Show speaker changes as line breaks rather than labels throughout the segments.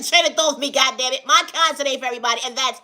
train of thought for me, goddammit. My content ain't for everybody, and that's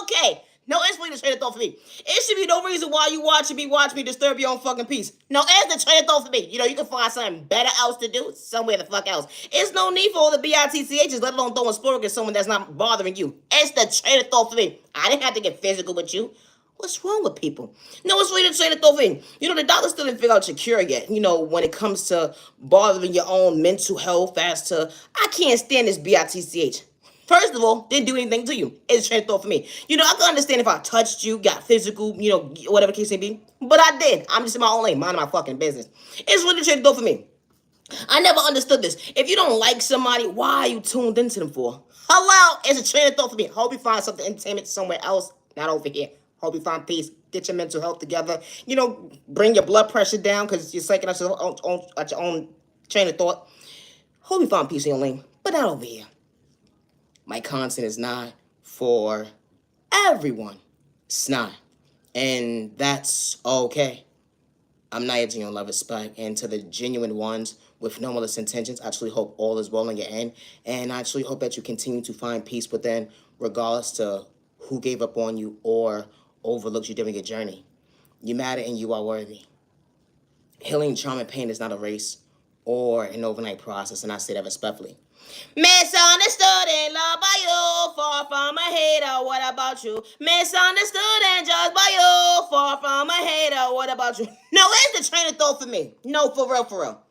okay. No, it's really the train of thought for me. It should be no reason why you watch me disturb your own fucking peace. No, it's the train of thought for me. You can find something better else to do somewhere the fuck else. It's no need for all the bitchs, let alone throwing sport at someone that's not bothering you. It's the train of thought for me. I didn't have to get physical with you. What's wrong with people? No, it's really the train of thought thing. The doctor still didn't figure out your cure yet. When it comes to bothering your own mental health as to, I can't stand this bitch. First of all, didn't do anything to you. It's a train of thought for me. I can understand if I touched you, got physical, whatever the case may be. But I did. I'm just in my own lane, minding my fucking business. It's really a train of thought for me. I never understood this. If you don't like somebody, why are you tuned into them for? Hello, it's a train of thought for me. Hope you find something entertainment somewhere else, not over here. Hope you find peace. Get your mental health together. Bring your blood pressure down because you're psyching at your own train of thought. Hope you find peace in your lane, but not over here. My content is not for everyone. It's not. And that's okay. I'm not here to your love, respect, and to the genuine ones with no malicious intentions, I truly hope all is well on your end. And I truly hope that you continue to find peace within, regardless to who gave up on you or overlooked you during your journey. You matter and you are worthy. Healing, trauma, and pain is not a race or an overnight process, and I say that respectfully. Misunderstood and loved by you, far from a hater, what about you? Misunderstood and judged by you, far from a hater, what about you? No, it's the train of thought for me. No, for real, for real.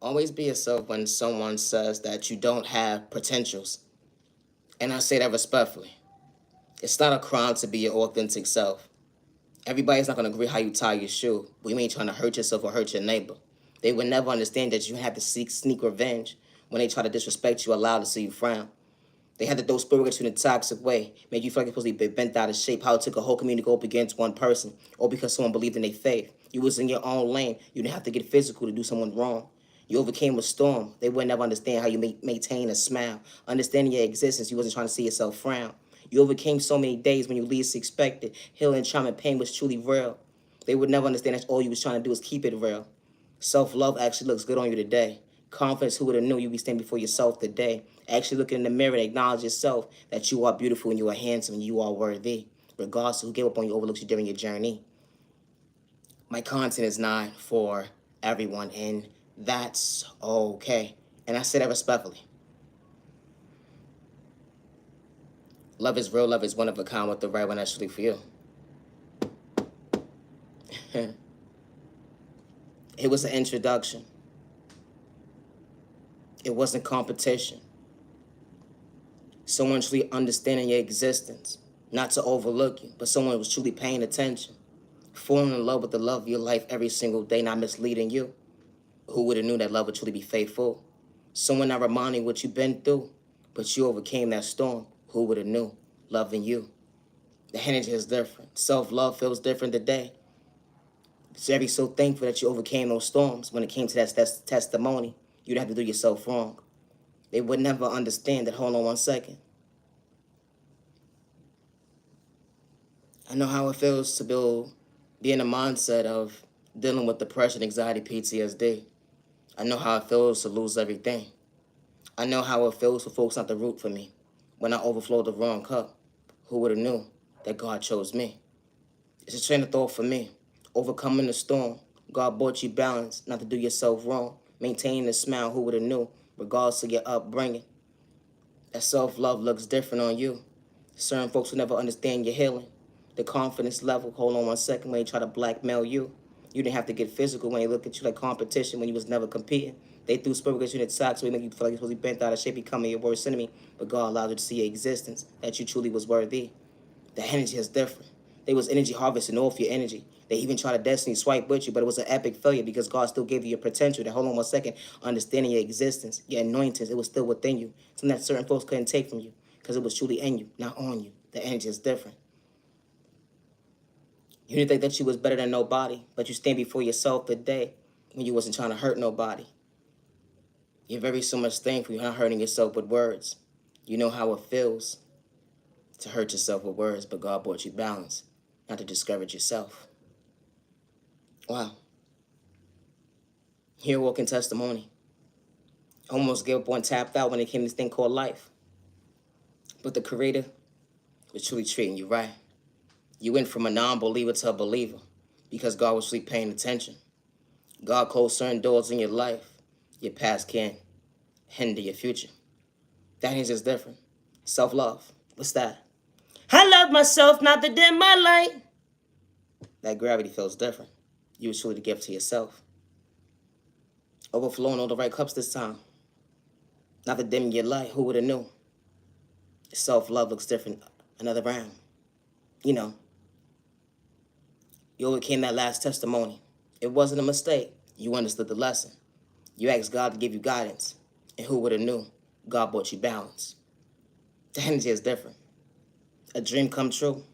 Always be yourself when someone says that you don't have potentials. And I say that respectfully. It's not a crime to be your authentic self. Everybody's not going to agree how you tie your shoe, but you ain't trying to hurt yourself or hurt your neighbor. They would never understand that you had to sneak revenge. When they try to disrespect you, allow to see you frown. They had to throw spirit at you in a toxic way, make you feel like you're supposed to be bent out of shape, how it took a whole community to go up against one person, or because someone believed in their faith. You was in your own lane. You didn't have to get physical to do someone wrong. You overcame a storm. They would never understand how you maintain a smile. Understanding your existence, you wasn't trying to see yourself frown. You overcame so many days when you least expected. Healing, trauma, and pain was truly real. They would never understand that all you was trying to do is keep it real. Self-love actually looks good on you today. Confidence, who would have knew you'd be standing before yourself today. Actually look in the mirror and acknowledge yourself that you are beautiful and you are handsome and you are worthy. Regardless of who gave up on you, overlooked you during your journey. My content is not for everyone, and that's okay. And I say that respectfully. Love is real, love is one of a kind with the right one actually for you. It was an introduction. It wasn't competition. Someone truly understanding your existence. Not to overlook you, but someone who was truly paying attention. Falling in love with the love of your life every single day, not misleading you. Who would have knew that love would truly be faithful? Someone not reminding what you've been through, but you overcame that storm. Who would have knew? Loving you. The energy is different. Self-love feels different today. So so thankful that you overcame those storms. When it came to that testimony, you'd have to do yourself wrong. They would never understand that. Hold on one second. I know how it feels to be in a mindset of dealing with depression, anxiety, PTSD. I know how it feels to lose everything. I know how it feels for folks not to root for me when I overflowed the wrong cup. Who would have knew that God chose me? It's a train of thought for me. Overcoming the storm. God brought you balance, not to do yourself wrong. Maintaining a smile, who would have knew, regardless of your upbringing. That self-love looks different on you. Certain folks will never understand your healing. The confidence level, hold on one second, when they try to blackmail you. You didn't have to get physical when they look at you like competition when you was never competing. They threw spirit at you in the socks so they make you feel like you're supposed to be bent out of shape, becoming your worst enemy. But God allowed you to see your existence, that you truly was worthy. The energy is different. They was energy harvesting off your energy. They even tried to destiny swipe with you, but it was an epic failure because God still gave you your potential. That, hold on one second, understanding your existence, your anointings, it was still within you. Something that certain folks couldn't take from you because it was truly in you, not on you. The energy is different. You didn't think that you was better than nobody, but you stand before yourself today when you wasn't trying to hurt nobody. You're very so much thankful you're not hurting yourself with words. You know how it feels to hurt yourself with words, but God brought you balance, not to discourage yourself. Wow. Here, walking testimony. Almost gave up on, tapped out when it came to this thing called life. But the Creator was truly treating you right. You went from a non-believer to a believer because God was truly paying attention. God closed certain doors in your life. Your past can't hinder your future. That is just different. Self-love. What's that? I love myself, not to dim my light. That gravity feels different. You was truly the gift to yourself. Overflowing all the right cups this time. Not to dim your light. Who would have knew? Self-love looks different another round. You know, you overcame that last testimony. It wasn't a mistake. You understood the lesson. You asked God to give you guidance. And who would have knew? God brought you balance. The energy is different. A dream come true.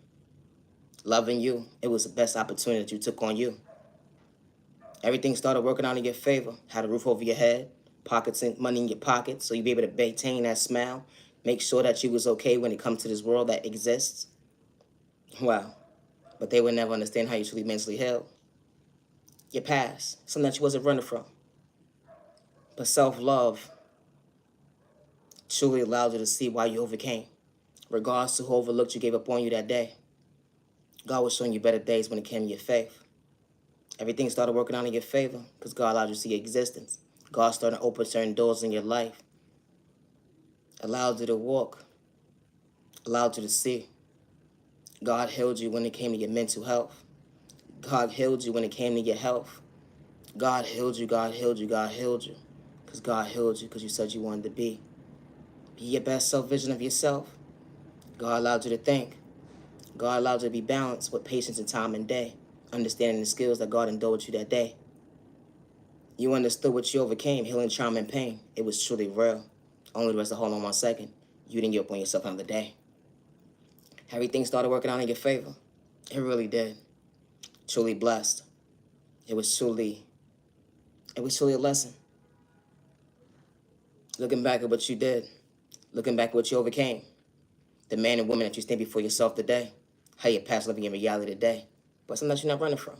Loving you, it was the best opportunity that you took on you. Everything started working out in your favor. Had a roof over your head, pockets and money in your pocket, so you be able to maintain that smile. Make sure that you was okay when it comes to this world that exists. Wow. But they would never understand how you truly mentally healed. Your past, something that you wasn't running from. But self-love truly allowed you to see why you overcame. Regardless to who overlooked you, gave up on you that day. God was showing you better days when it came to your faith. Everything started working out in your favor because God allowed you to see your existence. God started to open certain doors in your life. Allowed you to walk. Allowed you to see. God healed you when it came to your mental health. God healed you when it came to your health. God healed you, God healed you, God healed you. Because God healed you because you said you wanted to be. Be your best self-vision of yourself. God allowed you to think. God allowed you to be balanced with patience and time and day. Understanding the skills that God endowed you that day. You understood what you overcame, healing, trauma, and pain. It was truly real. Only the rest of hold on 1 second. You didn't give up on yourself another day. Everything started working out in your favor. It really did. Truly blessed. It was truly a lesson. Looking back at what you did. Looking back at what you overcame. The man and woman that you stand before yourself today. How your past living in reality today. But something that you're not running from.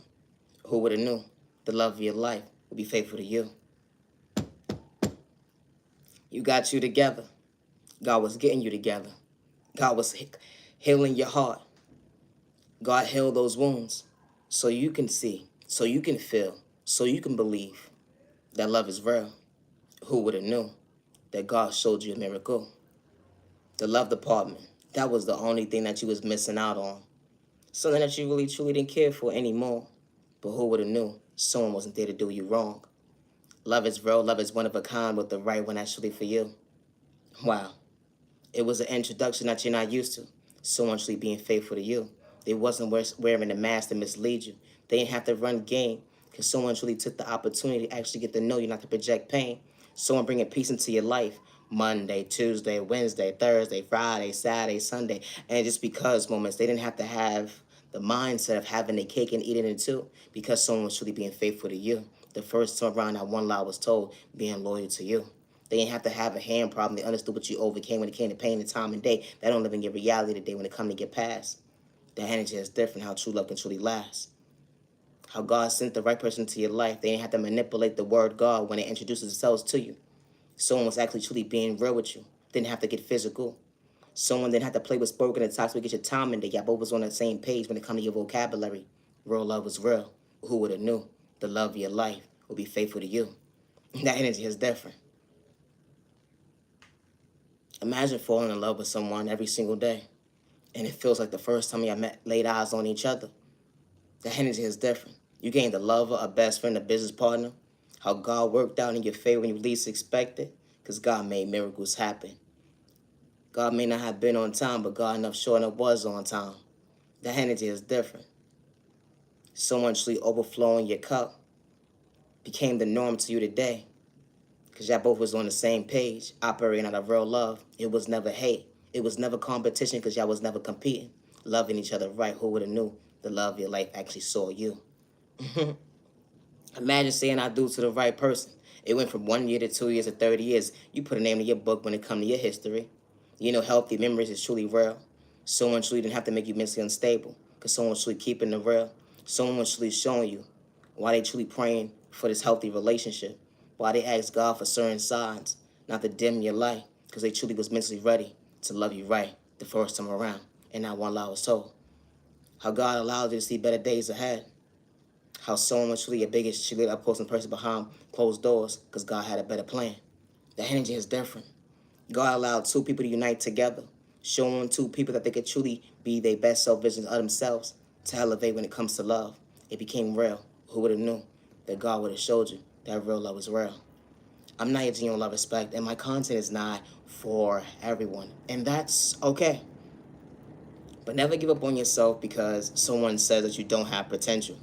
Who would have knew the love of your life would be faithful to you? You got you together. God was getting you together. God was healing your heart. God healed those wounds so you can see, so you can feel, so you can believe that love is real. Who would have knew that God showed you a miracle? The love department, that was the only thing that you was missing out on. Something that you really truly didn't care for anymore. But who would have knew someone wasn't there to do you wrong? Love is real, love is one of a kind with the right one actually for you. Wow. It was an introduction that you're not used to. Someone actually being faithful to you. They wasn't wearing a mask to mislead you. They didn't have to run game because someone truly took the opportunity to actually get to know you, not to project pain. Someone bringing peace into your life. Monday, Tuesday, Wednesday, Thursday, Friday, Saturday, Sunday. And just because moments, they didn't have to have the mindset of having a cake and eating it too because someone was truly being faithful to you. The first time around that one lie was told, being loyal to you. They didn't have to have a hand problem. They understood what you overcame when it came to pain and time and day. That don't live in your reality today when it comes to get past. The energy is different, how true love can truly last. How God sent the right person to your life. They didn't have to manipulate the word God when they introduced themselves to you. Someone was actually truly being real with you. Didn't have to get physical. Someone didn't have to play with spoken and talk to get your time and day. Y'all both was on the same page when it comes to your vocabulary. Real love was real. Who would have knew the love of your life would be faithful to you? That energy is different. Imagine falling in love with someone every single day, and it feels like the first time y'all laid eyes on each other. The energy is different. You gained a lover, a best friend, a business partner. How God worked out in your favor when you least expected, because God made miracles happen. God may not have been on time, but God enough sure enough was on time. The energy is different. Someone actually overflowing your cup became the norm to you today. Because y'all both was on the same page, operating out of real love. It was never hate. It was never competition because y'all was never competing. Loving each other right. Who would have knew the love of your life actually saw you? Imagine saying I do to the right person. It went from 1 year to 2 years to 30 years. You put a name in your book when it comes to your history. You know, healthy memories is truly real. Someone truly didn't have to make you mentally unstable because someone's truly keeping it real. Someone was truly showing you why they truly praying for this healthy relationship. Why they ask God for certain signs. not to dim your light, because they truly was mentally ready to love you right the first time around. And not one lie was told. How God allowed you to see better days ahead. How someone was truly your biggest cheerleader, up close and person behind closed doors, because God had a better plan. The energy is different. God allowed two people to unite together, showing two people that they could truly be their best self visions of themselves to elevate when it comes to love. It became real. Who would have knew that God would have showed you that real love is real? I'm not your genuine love respect, and my content is not for everyone, and that's okay. But never give up on yourself because someone says that you don't have potential.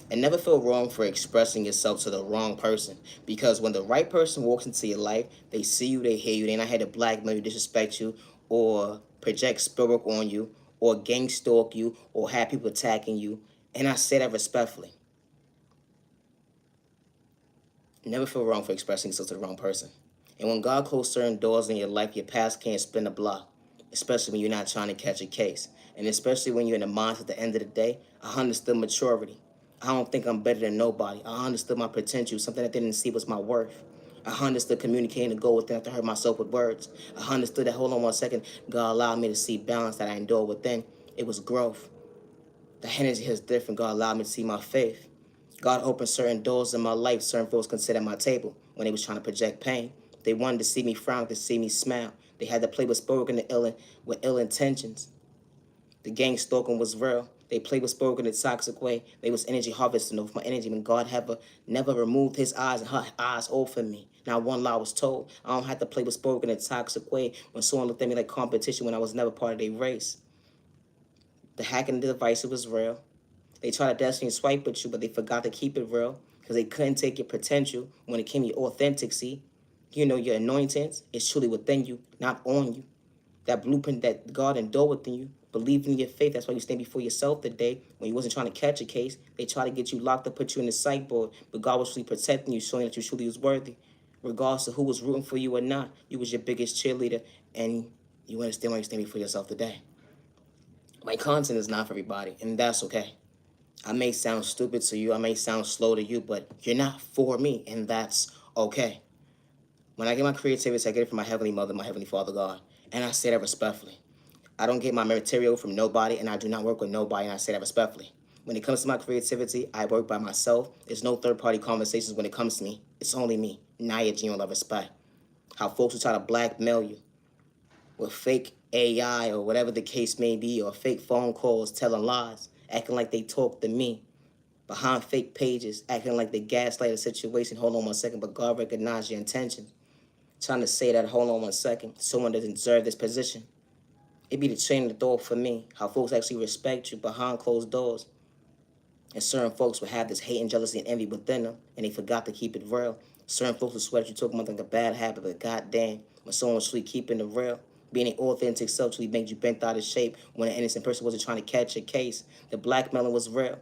And never feel wrong for expressing yourself to the wrong person. Because when the right person walks into your life, they see you, they hear you, they're not here to blackmail you, disrespect you, or project spirit on you, or gang stalk you, or have people attacking you. And I say that respectfully. Never feel wrong for expressing yourself to the wrong person. And when God closed certain doors in your life, your past can't spin a block, especially when you're not trying to catch a case. And especially when you're in the mindset at the end of the day, I understood maturity. I don't think I'm better than nobody. I understood my potential. Something I didn't see was my worth. I understood communicating the goal within after I hurt myself with words. I understood that, hold on 1 second, God allowed me to see balance that I endure within. It was growth. The energy is different. God allowed me to see my faith. God opened certain doors in my life. Certain folks considered my table when they was trying to project pain. They wanted to see me frown, to see me smile. They had to play with spoken with ill intentions. The gang stalking was real. They played with spoken in a toxic way. They was energy harvesting over my energy when God never removed his eyes and her eyes off of me. Now one lie was told. I don't have to play with spoken in a toxic way when someone looked at me like competition when I was never part of their race. The hacking device was real. They tried to destiny swipe with you, but they forgot to keep it real because they couldn't take your potential when it came to your authenticity. You know, your anointings is truly within you, not on you. That blueprint that God endured within you, believe in your faith. That's why you stand before yourself today when you wasn't trying to catch a case. They tried to get you locked up, put you in the psych board, but God was really protecting you, showing that you truly was worthy. Regardless of who was rooting for you or not, you was your biggest cheerleader, and you understand why you stand before yourself today. My content is not for everybody, and that's okay. I may sound stupid to you, I may sound slow to you, but you're not for me, and that's okay. When I get my creativity, I get it from my Heavenly Mother, my Heavenly Father, God, and I say that respectfully. I don't get my material from nobody, and I do not work with nobody, and I say that respectfully. When it comes to my creativity, I work by myself. There's no third-party conversations when it comes to me. It's only me. Not your genuine love respect. How folks will try to blackmail you with fake AI or whatever the case may be, or fake phone calls telling lies, acting like they talk to me, behind fake pages, acting like they gaslight a situation. Hold on 1 second, but God recognized your intentions. Trying to say that, hold on 1 second, someone doesn't deserve this position. It be the training the thought for me, how folks actually respect you behind closed doors. And certain folks will have this hate and jealousy and envy within them, and they forgot to keep it real. Certain folks will swear that you talking about like a bad habit, but goddamn, when someone's truly keeping it real, being an authentic self truly made you bent out of shape when an innocent person wasn't trying to catch a case. The blackmailing was real,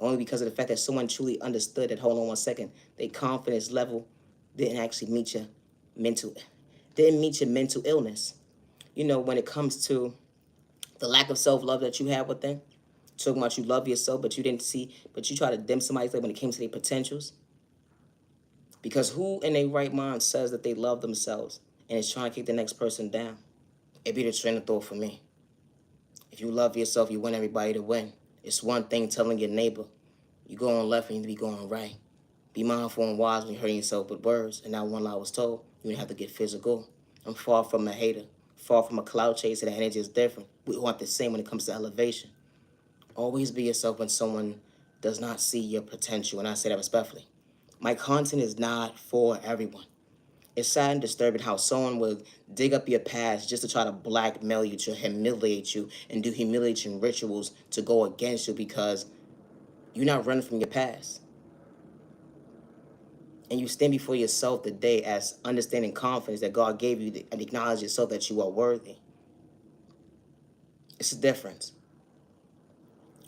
only because of the fact that someone truly understood that, hold on 1 second, their confidence level didn't actually meet your mental illness. You know, when it comes to the lack of self-love that you have within, talking about you love yourself, but you didn't see, but you try to dim somebody's light when it came to their potentials. Because who in their right mind says that they love themselves and is trying to kick the next person down? It'd be the train of thought for me. If you love yourself, you want everybody to win. It's one thing telling your neighbor, you going left and you need to be going right. Be mindful and wise when you're hurting yourself with words. And not one lie was told, you didn't have to get physical. I'm far from a hater, far from a cloud chaser. The energy is different. We want the same when it comes to elevation. Always be yourself when someone does not see your potential, and I say that respectfully. My content is not for everyone. It's sad and disturbing how someone would dig up your past just to try to blackmail you, to humiliate you, and do humiliation rituals to go against you because you're not running from your past. And you stand before yourself today as understanding confidence that God gave you and acknowledge yourself that you are worthy. It's a difference.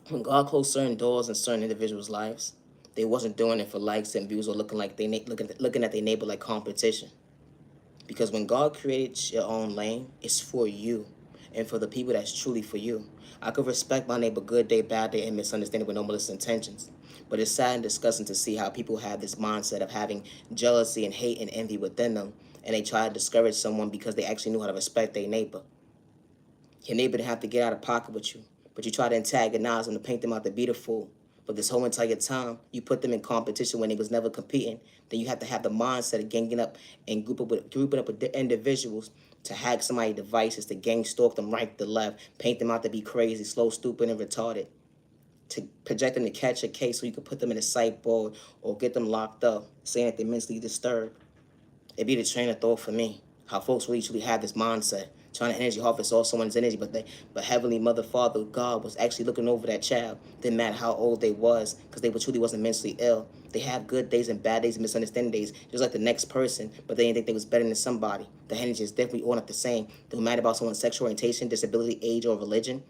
When God closed certain doors in certain individuals' lives, they wasn't doing it for likes and views or looking like looking at their neighbor like competition. Because when God created your own lane, it's for you and for the people that's truly for you. I could respect my neighbor good day, bad day, and misunderstanding with no malicious intentions. But it's sad and disgusting to see how people have this mindset of having jealousy and hate and envy within them and they try to discourage someone because they actually knew how to respect their neighbor. Your neighbor didn't have to get out of pocket with you, but you try to antagonize them to paint them out to be the fool. But this whole entire time, you put them in competition when they was never competing. Then you have to have the mindset of ganging up and grouping up with individuals to hack somebody's devices, to gang stalk them right to left, paint them out to be crazy, slow, stupid, and retarded, to project them to catch a case so you can put them in a psych board or get them locked up, saying that they're mentally disturbed. It'd be the train of thought for me. How folks really truly have this mindset, trying to energy harvest all someone's energy, but Heavenly Mother, Father, God was actually looking over that child. Didn't matter how old they was, because they truly wasn't mentally ill. They have good days and bad days and misunderstanding days, just like the next person, but they didn't think they was better than somebody. The energy is definitely all not the same. Don't matter about someone's sexual orientation, disability, age, or religion.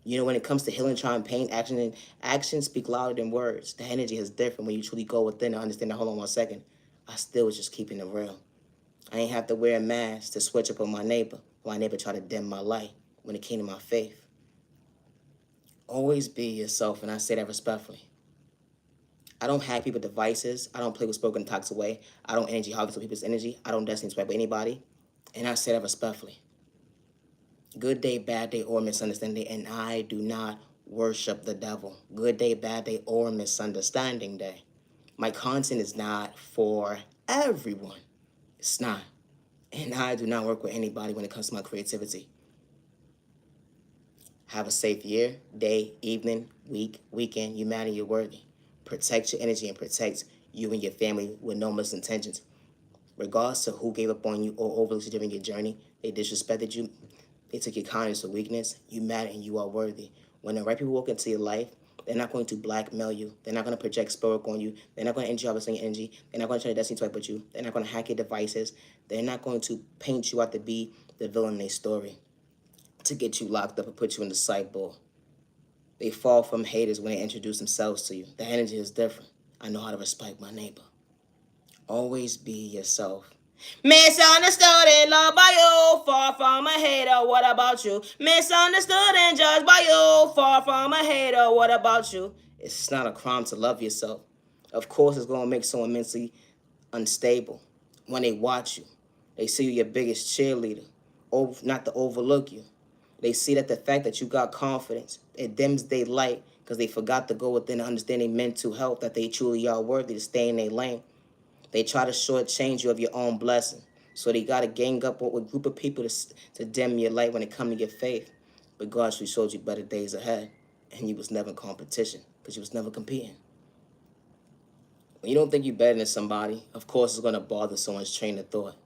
You know, when it comes to healing, trauma, and pain, actions speak louder than words. The energy is different when you truly go within and understand that. Hold on 1 second. I still was just keeping it real. I ain't have to wear a mask to switch up on my neighbor. My neighbor tried to dim my light when it came to my faith. Always be yourself, and I say that respectfully. I don't hack people's devices. I don't play with spoken toxic way. I don't energy harvest with people's energy. I don't destiny swipe with anybody. And I say that respectfully. Good day, bad day, or misunderstanding day, and I do not worship the devil. Good day, bad day, or misunderstanding day. My content is not for everyone. It's not. And I do not work with anybody when it comes to my creativity. Have a safe year, day, evening, week, weekend. You matter, you're worthy. Protect your energy and protect you and your family with no misintentions. Regardless of who gave up on you or overlooked you during your journey, they disrespected you, they took your kindness or weakness, you matter and you are worthy. When the right people walk into your life, they're not going to blackmail you. They're not going to project spirit on you. They're not going to energy harvest on your energy. They're not going to try to destiny swipe with you. They're not going to hack your devices. They're not going to paint you out to be the villain in their story to get you locked up and put you in the psych ball. They fall from haters when they introduce themselves to you. The energy is different. I know how to respect my neighbor. Always be yourself. Misunderstood and loved by you, far from a hater, what about you? Misunderstood and judged by you, far from a hater, what about you? It's not a crime to love yourself. Of course, it's going to make someone mentally unstable when they watch you. They see you your biggest cheerleader, not to overlook you. They see that the fact that you got confidence, it dims their light because they forgot to go within and understand their mental health, that they truly are worthy to stay in their lane. They try to shortchange you of your own blessing. So they got to gang up with a group of people to dim your light when it comes to your faith. But God actually showed you better days ahead. And you was never in competition because you was never competing. When you don't think you're better than somebody, of course it's going to bother someone's train of thought.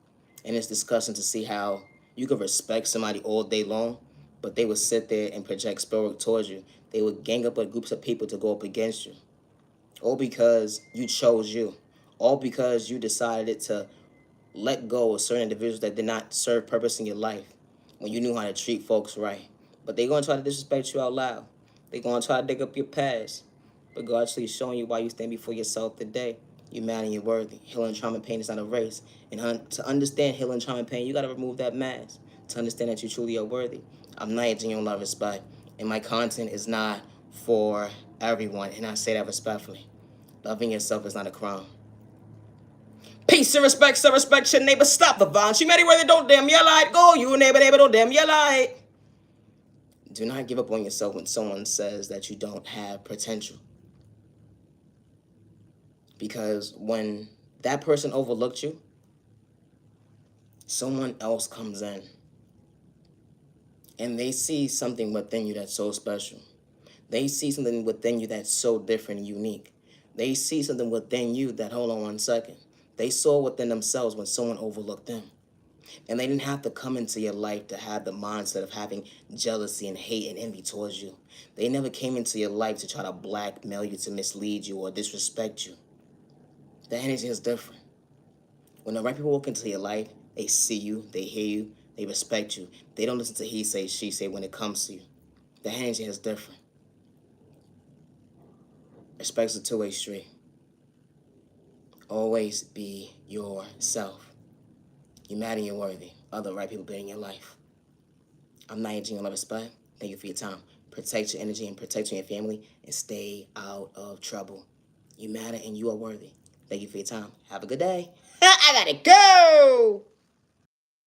And it's disgusting to see how you can respect somebody all day long, but they would sit there and project spirit towards you. They would gang up with groups of people to go up against you. All because you chose you. All because you decided to let go of certain individuals that did not serve purpose in your life when you knew how to treat folks right. But they're going to try to disrespect you out loud. They're going to try to dig up your past. But God actually is showing you why you stand before yourself today. You're mad and you're worthy. Healing, trauma, and pain is not a race. And to understand healing, trauma, and pain, you got to remove that mask to understand that you truly are worthy. I'm not a genuine love respect. And my content is not for everyone. And I say that respectfully. Loving yourself is not a crime. Peace and respect, so respect your neighbor. Stop the violence. You many where they don't dim your light. Go, you neighbor, don't dim your light. Do not give up on yourself when someone says that you don't have potential. Because when that person overlooked you, someone else comes in. And they see something within you that's so special. They see something within you that's so different and unique. They see something within you that, hold on 1 second. They saw within themselves when someone overlooked them. And they didn't have to come into your life to have the mindset of having jealousy and hate and envy towards you. They never came into your life to try to blackmail you, to mislead you, or disrespect you. The energy is different. When the right people walk into your life, they see you, they hear you, they respect you. They don't listen to he say, she say when it comes to you. The energy is different. Respect's a two-way street. Always be yourself. You're mad and you're worthy. Other right people being in your life. I'm not your love respect. Thank you for your time. Protect your energy and protect your family and stay out of trouble. You matter and you are worthy. Thank you for your time. Have a good day. I gotta go.